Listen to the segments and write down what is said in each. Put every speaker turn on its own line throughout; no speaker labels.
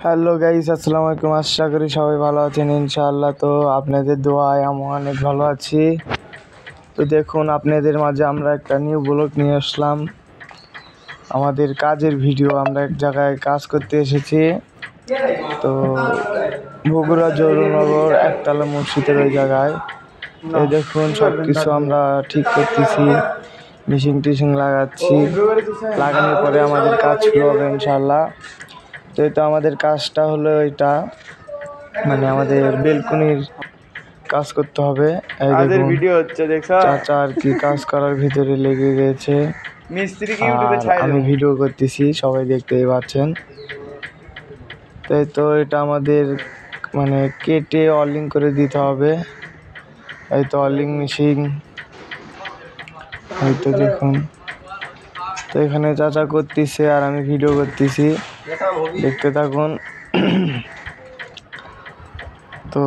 Hello guys, আসসালামু আলাইকুম। আশা করি সবাই ভালো আছেন ইনশাআল্লাহ। তো আপনাদের দোয়ায় আমি অনেক ভালো আছি। তো দেখুন, আপনাদের মাঝে আমরা একটা নিউ ব্লগ নিয়ে আসলাম। আমাদের কাজের ভিডিও। আমরা এক জায়গায় কাজ করতে এসেছি। তো বগুড়া জৌরনগর একতলা মসজিদের ওই জায়গায়। এই দেখুন, সব কিছু আমরা ঠিক করতেছি, মেশিন টিশিং লাগাচ্ছি। লাগানোর পরে আমাদের কাজ শুরু হবে ইনশাআল্লাহ। তো এটা আমাদের কাজটা হলো এটা, মানে আমাদের বেলকুনির কাজ করতে হবে। এই দেখুন,
ভিডিও হচ্ছে দেখছো,
চাচা আর কি কাজ করার ভিতরে লেগে গেছে,
মিস্ত্রি কি ইউটিউবে
আর
ছাড়ে
আমি
দেবো।
ভিডিও করতেছি, সবাই দেখতেই পাচ্ছেন। তাই তো এটা আমাদের মানে কেটে অলিং করে দিতে হবে। এই তো অলিং মেশিন, এই তো দেখুন। তো এখানে চাচা করতেছে আর আমি ভিডিও করতেছি, দেখতে থাকুন। তো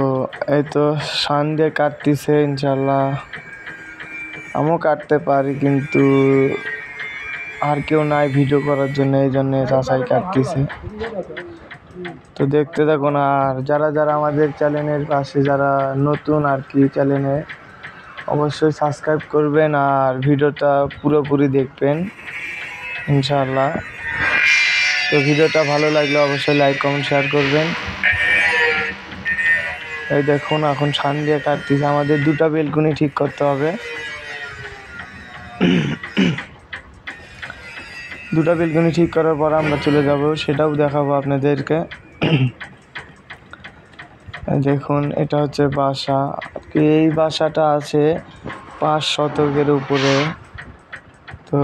এই তো শান দিয়ে কাটতেছে ইনশাল্লাহ। আমিও কাটতে পারি, কিন্তু আর কেউ নাই ভিডিও করার জন্য, এই জন্যে চাচাই কাটতেছে। তো দেখতে থাকুন। আর যারা যারা আমাদের চ্যানেলের পাশে, যারা নতুন আর কি চ্যানেলে, অবশ্যই সাবস্ক্রাইব করবেন আর ভিডিওটা পুরোপুরি দেখবেন ইনশাআল্লাহ। তো ভিডিওটা ভালো লাগলে অবশ্যই লাইক কমেন্ট শেয়ার করবেন। এই দেখুন, এখন ছান দিয়ে কাটতেছে। আমাদের দুটা বেলকুনি ঠিক করতে হবে। দুটা বেলকুনি ঠিক করার পর আমরা চলে যাব, সেটাও দেখাবো আপনাদেরকে। দেখুন, এটা হচ্ছে বাসা। এই বাসাটা আছে 5 শতকের উপরে। তো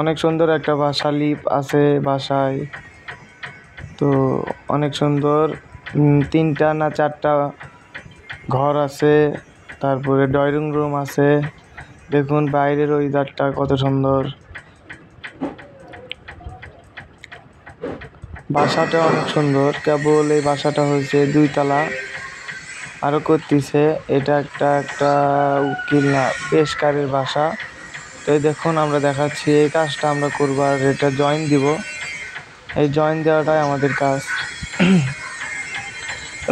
অনেক সুন্দর একটা বাসা, লিপ আছে বাসায়। তো অনেক সুন্দর, 3টা না 4টা ঘর আছে। তারপরে ড্রয়িং রুম আছে। দেখুন বাইরের ওয়েদারটা কত সুন্দর। বাসাটা অনেক সুন্দর। কেবল এই বাসাটা হয়েছে 2 তলা, আরও করতেছে। এটা একটা উকিল না পেশকারের বাসা। তো এই দেখুন, আমরা দেখাচ্ছি এই কাজটা আমরা করবো, আর এটা জয়েন দিব। এই জয়েন দেওয়াটাই আমাদের কাজ।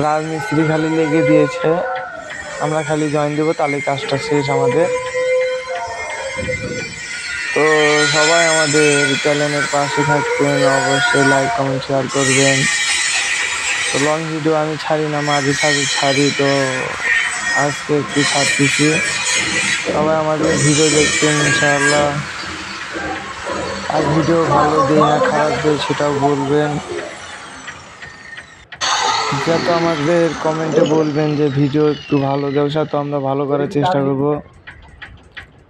রাজমিস্ত্রি খালি লেগে দিয়েছে, আমরা খালি জয়েন দেবো, তাহলে কাজটা শেষ আমাদের। তো সবাই আমাদের চ্যানেলের পাশে থাকবেন, অবশ্যই লাইক কমেন্ট শেয়ার করবেন। তো লং ভিডিও আমি ছাড়ি না, মাঝে সাঝে ছাড়ি। তো আজকে একটু ছাড়তেছি, সবাই আমাদের ভিডিও দেখবেন ইনশাআল্লাহ। আর ভিডিও ভালো দেই না খারাপ দেই সেটাও বলবেন, যাতে আমাদের কমেন্টে বলবেন যে ভিডিও একটু ভালো দেও, তো আমরা ভালো করার চেষ্টা করব।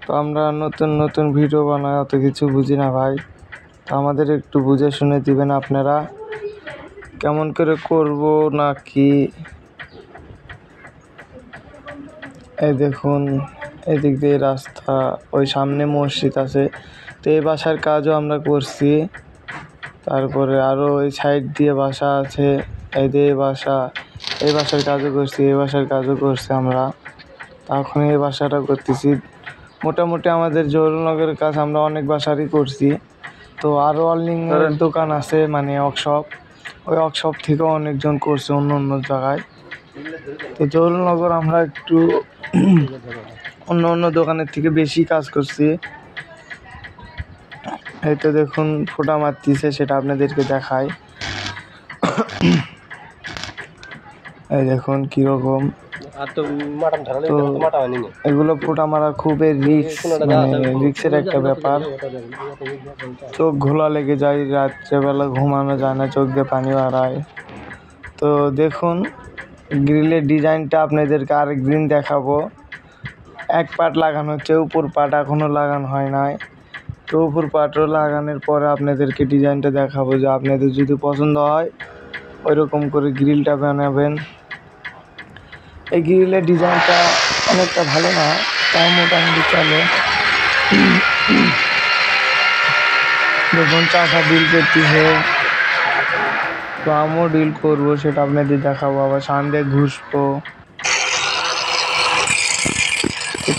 তো আমরা নতুন নতুন ভিডিও বানাই, অত কিছু বুঝি না ভাই। তো আমাদের একটু বুঝে শুনে দিবেন আপনারা, কেমন করে করব না কি। এই দেখুন, এদিক দিয়ে রাস্তা, ওই সামনে মসজিদ আছে। তো এই বাসার কাজও আমরা করছি। তারপরে আরও ওই সাইড দিয়ে বাসা আছে, এই দিয়ে বাসা, এই বাসার কাজও করছি, এই বাসার কাজও করছি আমরা। এখন এই বাসাটা করতেছি। মোটামুটি আমাদের জৌরনগরের কাজ আমরা অনেক বাসারই করছি। তো আরও অনলাইনের দোকান আছে, মানে ওয়ার্কশপ, ওই ওয়ার্কশপ থেকেও অনেকজন করছে অন্য অন্য জায়গায়। তো জৌরনগর আমরা একটু অন্য অন্য দোকানের থেকে বেশি কাজ করছি। এই তো দেখুন, ফোঁটা মারতেছে, সেটা আপনাদেরকে দেখায়। এই দেখুন কীরকম। তো এগুলো ফোঁটা মারা খুবই রিস্ক, মানে রিস্কের একটা ব্যাপার। চোখ ঘোলা লেগে যায়, রাত্রেবেলা ঘুমানো যায় না, চোখ দিয়ে পানি বাড়ায়। তো দেখুন, গ্রিলের ডিজাইনটা আপনাদেরকে আরেকদিন দেখাবো। এক পার্ট লাগানো হচ্ছে, উপর পার্ট এখনও লাগানো হয় নাই। তো উপর পার্টও লাগানোর পরে আপনাদেরকে ডিজাইনটা দেখাবো, যে আপনাদের যদি পছন্দ হয় ওইরকম করে গ্রিলটা বানাবেন। এই গ্রিলের ডিজাইনটা অনেকটা ভালো না, তাও মোটামুটি চলে। দেখুন চাষা ডিল করতেছে, তো আমিও ডিল করবো, সেটা আপনাদের দেখাবো। আবার সামনে ঘুষবো,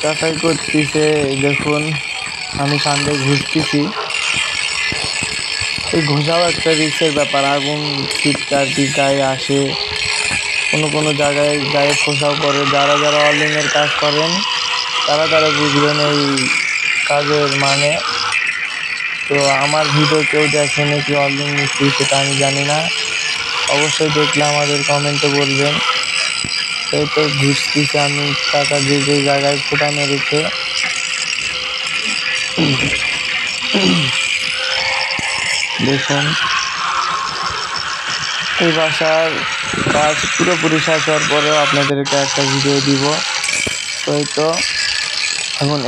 চাষাই করতেছে। দেখুন আমি সামনে ঘুরতেছি। এই ঘষাও একটা রিস্কের ব্যাপার। আগুন শীতকাল গায়ে আসে, কোনো জায়গায় গায়ে খোসাও পড়ে। যারা ওয়েল্ডিংয়ের কাজ করেন তারা বুঝবেন এই কাজের মানে। তো আমার ভিডিও কেউ দেখেনি কি ওয়েল্ডিং মিস্ত্রি, সেটা আমি জানি না। অবশ্যই দেখলে আমাদের কমেন্টে বলবেন। এই তো ঘুষতেছি আমি টাকা যে জায়গায় ফোটা মেরেছে। দেখুন এই বাসার কাজ পুরোপুরি শেষ হওয়ার পরেও আপনাদেরকে একটা ভিডিও দিব। তো এই তো এখন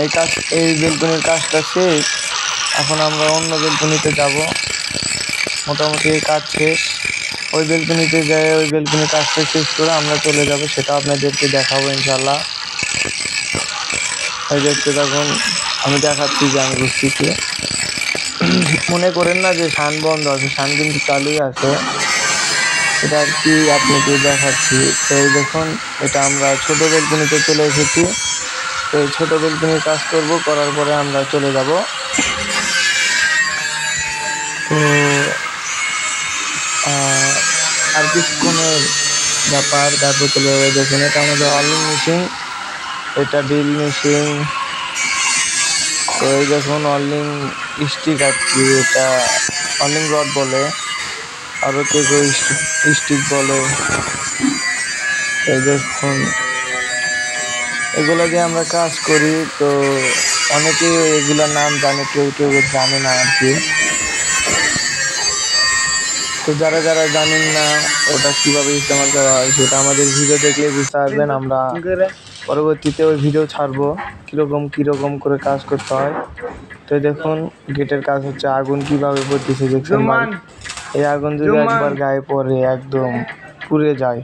এই বেলকনির কাজটা শেষ। এখন আমরা অন্য বেলকনিতে যাব। মোটামুটি এই কাজ শেষ। ওই বেলকনিতে যাই, ওই বেলকনির কাজটা শেষ করে আমরা চলে যাব, সেটা আপনাদেরকে দেখাবো ইনশাল্লাহ। এই দেখতে থাকুন, আমি দেখাচ্ছি যে আমি বুঝতেছি। মনে করেন না যে শান বন্ধ আছে, শান কিন্তু চালুই আছে। এটা আর কি আপনাকে দেখাচ্ছি। তো এই দেখুন, এটা আমরা ছোটো বেলকনিতে চলে এসেছি। তো এই ছোটো বেলকনির কাজ করার পরে আমরা চলে যাব। তো আর কিছুক্ষণের ব্যাপার, তারপর চলে যাবে। দেখুন এটা আমাদের ওয়েল্ডিং মেশিন, এটা ড্রিল মেশিন। তো এই দেখুন ওয়েল্ডিং স্টিক আর কি, এটা ওয়েল্ডিং রড বলে, আরও কেউ স্টিক বলে। এই দেখুন এগুলো দিয়ে আমরা কাজ করি। তো অনেকেই এগুলোর নাম জানে, কেউ জানে না আর কি। তো যারা জানেন না ওটা কীভাবে ইস্তেমাল করা হয়, সেটা আমাদের ভিডিও দেখলে বুঝতে পারবেন। আমরা পরবর্তীতে ওই ভিডিও ছাড়বো কীরকম করে কাজ করতে হয়। তো দেখুন গেটের কাজ হচ্ছে। আগুন কীভাবে পড়তেছে দেখছেন ভাই। এই আগুন যদি একবার গায়ে পড়ে একদম পুড়ে যায়।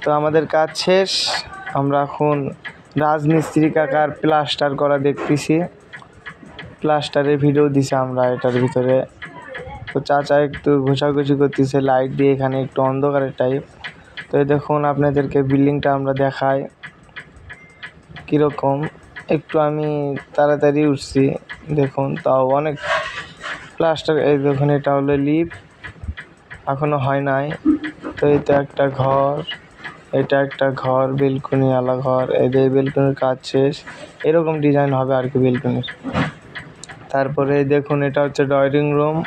তো আমাদের কাজ শেষ। আমরা এখন রাজমিস্ত্রি কাকার প্লাস্টার করা দেখতেছি। প্লাস্টারের ভিডিও দিছে আমরা এটার ভিতরে। তো চাচা একটু ঘষাঘষি করতেছে লাইট দিয়ে, এখানে একটু অন্ধকারের টাইপ। তো এই দেখুন আপনাদেরকে বিল্ডিংটা আমরা দেখাই কীরকম। একটু আমি তাড়াতাড়ি উঠছি, দেখুন তাও অনেক প্লাস্টার। এই দেখুন এটা হলো লিফট, এখনও হয় নাই। তো এটা একটা ঘর, এটা একটা ঘর, বেলকনিওয়ালা ঘর। এই বেলকনির কাজ শেষ, এরকম ডিজাইন হবে আর কি বেলকনির। তারপরে দেখুন এটা হচ্ছে ড্রয়িং রুম।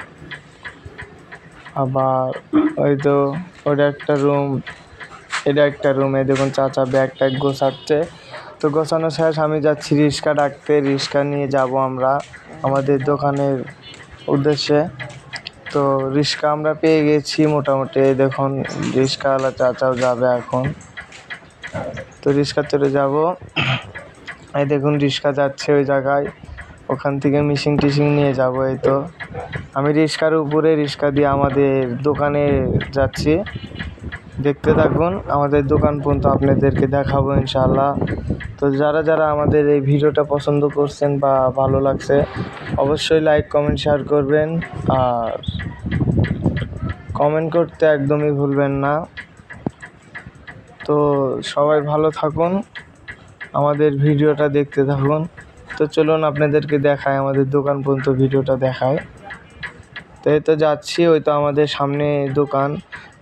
আবার ওই তো ওটা একটা রুম, এটা একটা রুম। এই দেখুন চাচা ব্যাগ ট্যাগ গোছাচ্ছে। তো গোছানো শেষ, আমি যাচ্ছি রিক্সা ডাকতে। রিক্সা নিয়ে যাব আমরা আমাদের দোকানের উদ্দেশ্যে। তো রিক্সা আমরা পেয়ে গেছি মোটামুটি। দেখুন রিক্সাওয়ালা চাচাও যাবে এখন। তো রিক্সা চলে যাব। এই দেখুন রিক্সা যাচ্ছে ওই জায়গায়, ওখান থেকে মিশিং টিশিং নিয়ে যাব। এই তো আমি রিক্সার উপরে, রিক্সা দিয়ে আমাদের দোকানে যাচ্ছি। দেখতে থাকুন, আমাদের দোকান পর্যন্ত আপনাদেরকে দেখাবো ইনশাআল্লাহ। তো যারা আমাদের এই ভিডিওটা পছন্দ করছেন বা ভালো লাগছে, অবশ্যই লাইক কমেন্ট শেয়ার করবেন। আর কমেন্ট করতে একদমই ভুলবেন না। তো সবাই ভালো থাকুন, আমাদের ভিডিওটা দেখতে থাকুন। তো চলুন আপনাদেরকে দেখায়, আমাদের দোকান পর্যন্ত ভিডিওটা দেখায়। তো এই তো যাচ্ছি, ওই তো আমাদের সামনে দোকান,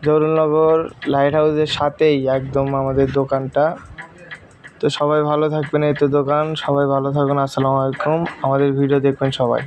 জহুরুলনগর লাইট হাউসের সাথেই একদম আমাদের দোকানটা। তো সবাই ভালো থাকবেন। এই তো দোকান, সবাই ভালো থাকুন। আসসালামু আলাইকুম। আমাদের ভিডিও দেখবেন সবাই।